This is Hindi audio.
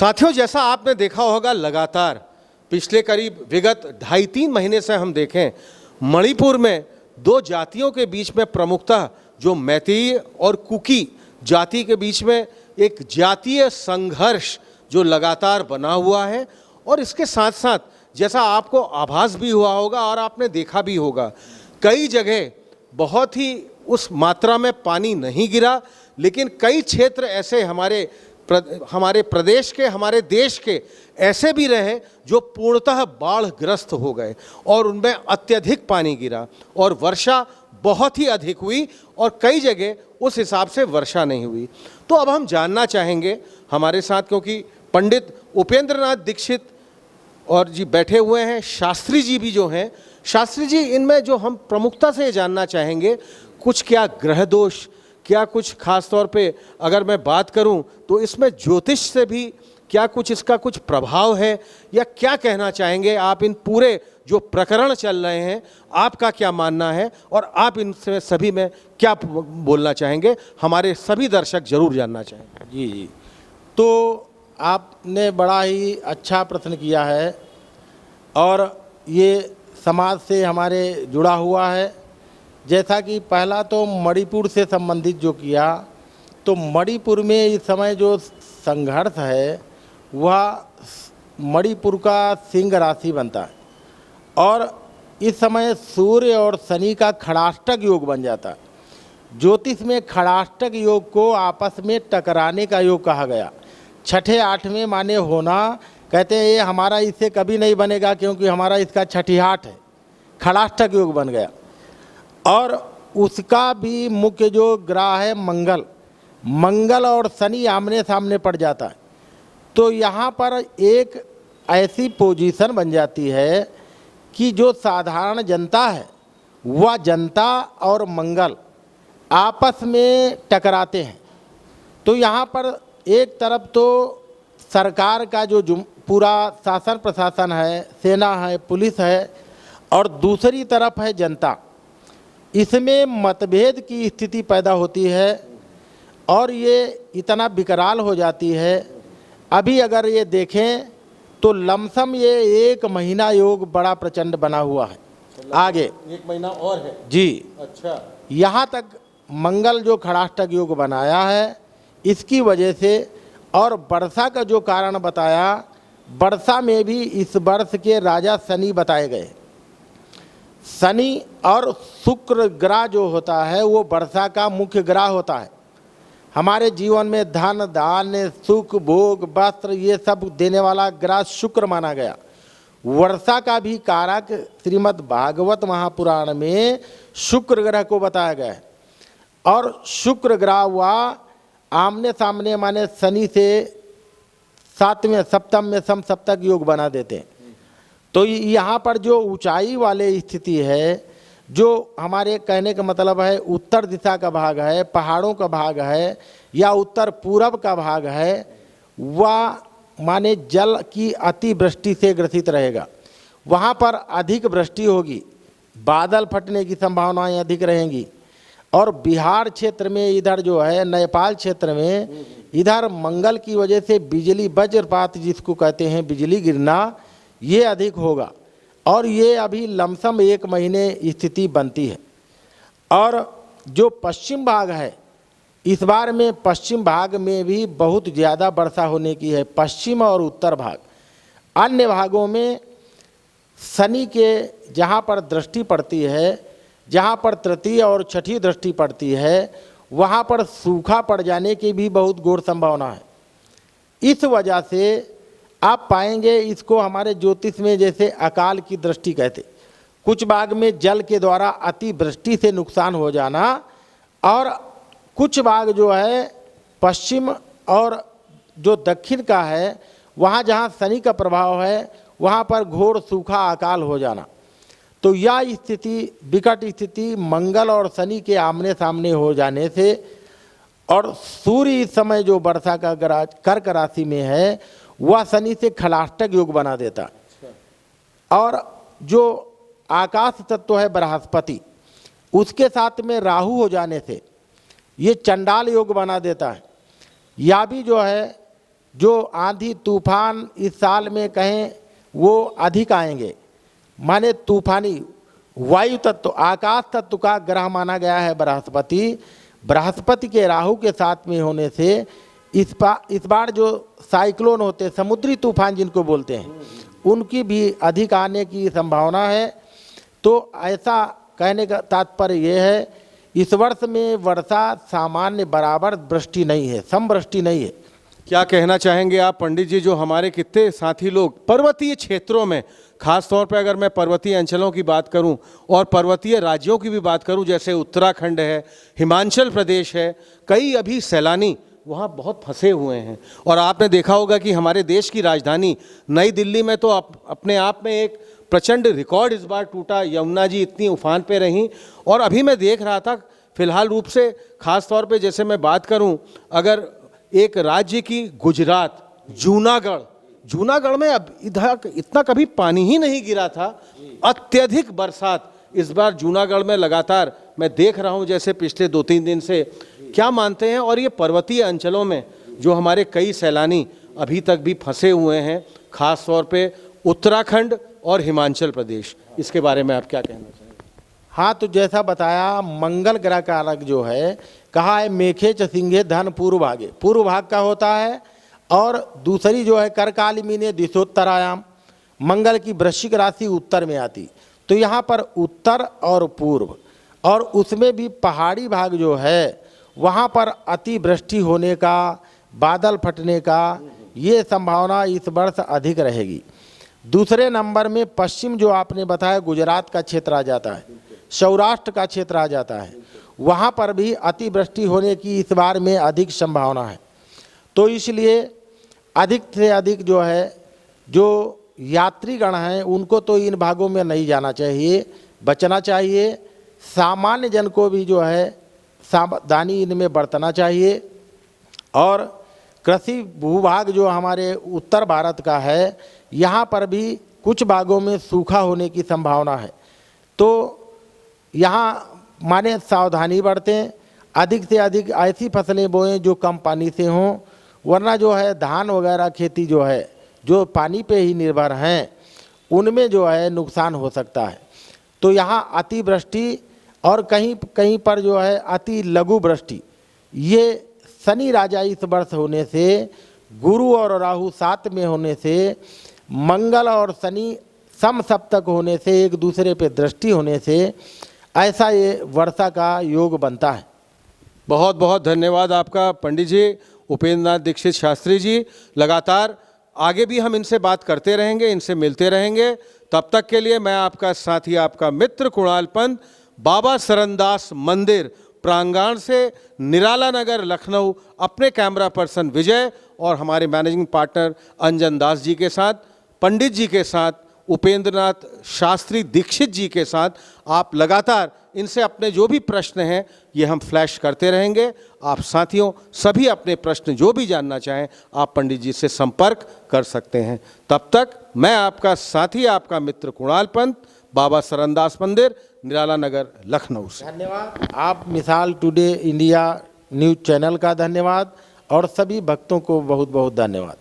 साथियों, जैसा आपने देखा होगा, लगातार पिछले करीब विगत 2.5-3 महीने से हम देखें, मणिपुर में दो जातियों के बीच में प्रमुखतः जो मैतेई और कुकी जाति के बीच में एक जातीय संघर्ष जो लगातार बना हुआ है। और इसके साथ साथ जैसा आपको आभास भी हुआ होगा और आपने देखा भी होगा, कई जगह बहुत ही उस मात्रा में पानी नहीं गिरा, लेकिन कई क्षेत्र ऐसे हमारे प्रदेश के, हमारे देश के ऐसे भी रहे जो पूर्णतः बाढ़ग्रस्त हो गए और उनमें अत्यधिक पानी गिरा और वर्षा बहुत ही अधिक हुई और कई जगह उस हिसाब से वर्षा नहीं हुई। तो अब हम जानना चाहेंगे हमारे साथ, क्योंकि पंडित उपेंद्र नाथ दीक्षित और जी बैठे हुए हैं, शास्त्री जी भी जो हैं। शास्त्री जी, इनमें जो हम प्रमुखता से जानना चाहेंगे, कुछ क्या ग्रह दोष, क्या कुछ खास तौर पे अगर मैं बात करूं तो इसमें ज्योतिष से भी क्या कुछ इसका कुछ प्रभाव है, या क्या कहना चाहेंगे आप इन पूरे जो प्रकरण चल रहे हैं, आपका क्या मानना है और आप इनसे सभी में क्या बोलना चाहेंगे, हमारे सभी दर्शक जरूर जानना चाहेंगे। जी, तो आपने बड़ा ही अच्छा प्रश्न किया है और ये समाज से हमारे जुड़ा हुआ है। जैसा कि पहला तो मणिपुर से संबंधित जो किया, तो मणिपुर में इस समय जो संघर्ष है वह मणिपुर का सिंह राशि बनता है और इस समय सूर्य और शनि का खड़ाष्टक योग बन जाता है। ज्योतिष में खड़ाष्टक योग को आपस में टकराने का योग कहा गया। 6ठे-8वें माने होना, कहते हैं ये हमारा इससे कभी नहीं बनेगा क्योंकि हमारा इसका 6ठी हाट है, खड़ाष्टक योग बन गया। और उसका भी मुख्य जो ग्रह है मंगल और शनि आमने सामने पड़ जाता है। तो यहाँ पर एक ऐसी पोजीशन बन जाती है कि जो साधारण जनता है वह जनता और मंगल आपस में टकराते हैं। तो यहाँ पर एक तरफ तो सरकार का जो पूरा शासन प्रशासन है, सेना है, पुलिस है, और दूसरी तरफ है जनता। इसमें मतभेद की स्थिति पैदा होती है और ये इतना विकराल हो जाती है। अभी अगर ये देखें तो लमसम ये 1 महीना योग बड़ा प्रचंड बना हुआ है। आगे 1 महीना और है जी। अच्छा, यहाँ तक मंगल जो खड़ाष्टक योग बनाया है इसकी वजह से, और वर्षा का जो कारण बताया, वर्षा में भी इस वर्ष के राजा शनि बताए गए। शनि और शुक्र ग्रह जो होता है वो वर्षा का मुख्य ग्रह होता है। हमारे जीवन में धन, धान्य, सुख, भोग, वस्त्र ये सब देने वाला ग्रह शुक्र माना गया। वर्षा का भी कारक श्रीमद् भागवत महापुराण में शुक्र ग्रह को बताया गया है। और शुक्र ग्रह हुआ आमने सामने माने शनि से 7वें सप्तम में समसप्तक योग बना देते हैं। तो यहाँ पर जो ऊंचाई वाले स्थिति है, जो हमारे कहने का मतलब है उत्तर दिशा का भाग है, पहाड़ों का भाग है या उत्तर पूरब का भाग है, वह माने जल की अतिवृष्टि से ग्रसित रहेगा। वहाँ पर अधिक वृष्टि होगी, बादल फटने की संभावनाएं अधिक रहेंगी। और बिहार क्षेत्र में इधर जो है, नेपाल क्षेत्र में इधर मंगल की वजह से बिजली, वज्रपात जिसको कहते हैं, बिजली गिरना, ये अधिक होगा। और ये अभी लमसम 1 महीने स्थिति बनती है। और जो पश्चिम भाग है, इस बार में पश्चिम भाग में भी बहुत ज़्यादा वर्षा होने की है, पश्चिम और उत्तर भाग। अन्य भागों में शनि के जहाँ पर दृष्टि पड़ती है, जहाँ पर तृतीय और छठी दृष्टि पड़ती है, वहाँ पर सूखा पड़ जाने की भी बहुत घोर संभावना है। इस वजह से आप पाएंगे इसको हमारे ज्योतिष में जैसे अकाल की दृष्टि कहते, कुछ भाग में जल के द्वारा अतिवृष्टि से नुकसान हो जाना, और कुछ भाग जो है पश्चिम और जो दक्षिण का है, वहाँ जहाँ शनि का प्रभाव है वहाँ पर घोर सूखा अकाल हो जाना। तो यह स्थिति, विकट स्थिति मंगल और शनि के आमने सामने हो जाने से, और सूर्य इस समय जो वर्षा का ग्रह कर्क राशि में है वह शनि से खलाष्टक योग बना देता। और जो आकाश तत्व है बृहस्पति, उसके साथ में राहु हो जाने से ये चंडाल योग बना देता है। या भी जो है जो आंधी तूफान इस साल में कहें वो अधिक आएंगे। माने तूफानी वायु तत्व, आकाश तत्व का ग्रह माना गया है बृहस्पति। बृहस्पति के राहु के साथ में होने से इस बार जो साइक्लोन होते हैं, समुद्री तूफान जिनको बोलते हैं, उनकी भी अधिक आने की संभावना है। तो ऐसा कहने का तात्पर्य ये है, इस वर्ष में वर्षा सामान्य बराबर वृष्टि नहीं है, समवृष्टि नहीं है। क्या कहना चाहेंगे आप पंडित जी, जो हमारे कितने साथी लोग पर्वतीय क्षेत्रों में, खास तौर पर अगर मैं पर्वतीय अंचलों की बात करूं और पर्वतीय राज्यों की भी बात करूं, जैसे उत्तराखंड है, हिमाचल प्रदेश है, कई अभी सैलानी वहाँ बहुत फंसे हुए हैं। और आपने देखा होगा कि हमारे देश की राजधानी नई दिल्ली में तो अपने आप में एक प्रचंड रिकॉर्ड इस बार टूटा। यमुना जी इतनी उफान पे रहीं। और अभी मैं देख रहा था फिलहाल रूप से, खास तौर पे जैसे मैं बात करूं, अगर एक राज्य की गुजरात, जूनागढ़ में अब इधर इतना कभी पानी ही नहीं गिरा था। अत्यधिक बरसात इस बार जूनागढ़ में लगातार मैं देख रहा हूं, जैसे पिछले 2-3 दिन से। क्या मानते हैं? और ये पर्वतीय अंचलों में जो हमारे कई सैलानी अभी तक भी फंसे हुए हैं, खास तौर पे उत्तराखंड और हिमाचल प्रदेश, इसके बारे में आप क्या कहना चाहेंगे? हाँ, तो जैसा बताया, मंगल ग्रह का अलग जो है, कहा है मेघे च सिंहे धन पूर्व भागे, पूर्व भाग का होता है। और दूसरी जो है करकाली मीने दिशोत्तरायाम, मंगल की वृश्चिक राशि उत्तर में आती। तो यहाँ पर उत्तर और पूर्व, और उसमें भी पहाड़ी भाग जो है वहाँ पर अतिवृष्टि होने का, बादल फटने का, ये संभावना इस वर्ष अधिक रहेगी। दूसरे नंबर में पश्चिम जो आपने बताया गुजरात का क्षेत्र आ जाता है, सौराष्ट्र का क्षेत्र आ जाता है, वहाँ पर भी अतिवृष्टि होने की इस बार में अधिक संभावना है। तो इसलिए अधिक से अधिक जो है, जो यात्रीगण हैं उनको तो इन भागों में नहीं जाना चाहिए, बचना चाहिए। सामान्य जन को भी जो है सावधानी इनमें बरतना चाहिए। और कृषि भूभाग जो हमारे उत्तर भारत का है, यहाँ पर भी कुछ भागों में सूखा होने की संभावना है। तो यहाँ माने सावधानी बरतें, अधिक से अधिक ऐसी फसलें बोएं जो कम पानी से हों, वरना जो है धान वगैरह खेती जो है, जो पानी पे ही निर्भर हैं, उनमें जो है नुकसान हो सकता है। तो यहाँ अतिवृष्टि और कहीं कहीं पर जो है अति लघु वृष्टि, ये शनि राजा इस वर्ष होने से, गुरु और राहु साथ में होने से, मंगल और शनि समसप्तक होने से, एक दूसरे पे दृष्टि होने से, ऐसा ये वर्षा का योग बनता है। बहुत बहुत धन्यवाद आपका पंडित जी उपेंद्र नाथ दीक्षित शास्त्री जी। लगातार आगे भी हम इनसे बात करते रहेंगे, इनसे मिलते रहेंगे। तब तक के लिए मैं आपका साथी, आपका मित्र कुणाल पंत, बाबा सरनदास मंदिर प्रांगण से, निराला नगर लखनऊ, अपने कैमरा पर्सन विजय और हमारे मैनेजिंग पार्टनर अंजन दास जी के साथ, पंडित जी के साथ, उपेंद्र नाथ शास्त्री दीक्षित जी के साथ, आप लगातार इनसे अपने जो भी प्रश्न हैं ये हम फ्लैश करते रहेंगे। आप साथियों सभी अपने प्रश्न जो भी जानना चाहें, आप पंडित जी से संपर्क कर सकते हैं। तब तक मैं आपका साथी, आपका मित्र कुणाल पंत, बाबा सरनदास मंदिर, निराला नगर लखनऊ से। धन्यवाद। आप मिसाल टुडे इंडिया न्यूज़ चैनल का धन्यवाद, और सभी भक्तों को बहुत बहुत धन्यवाद।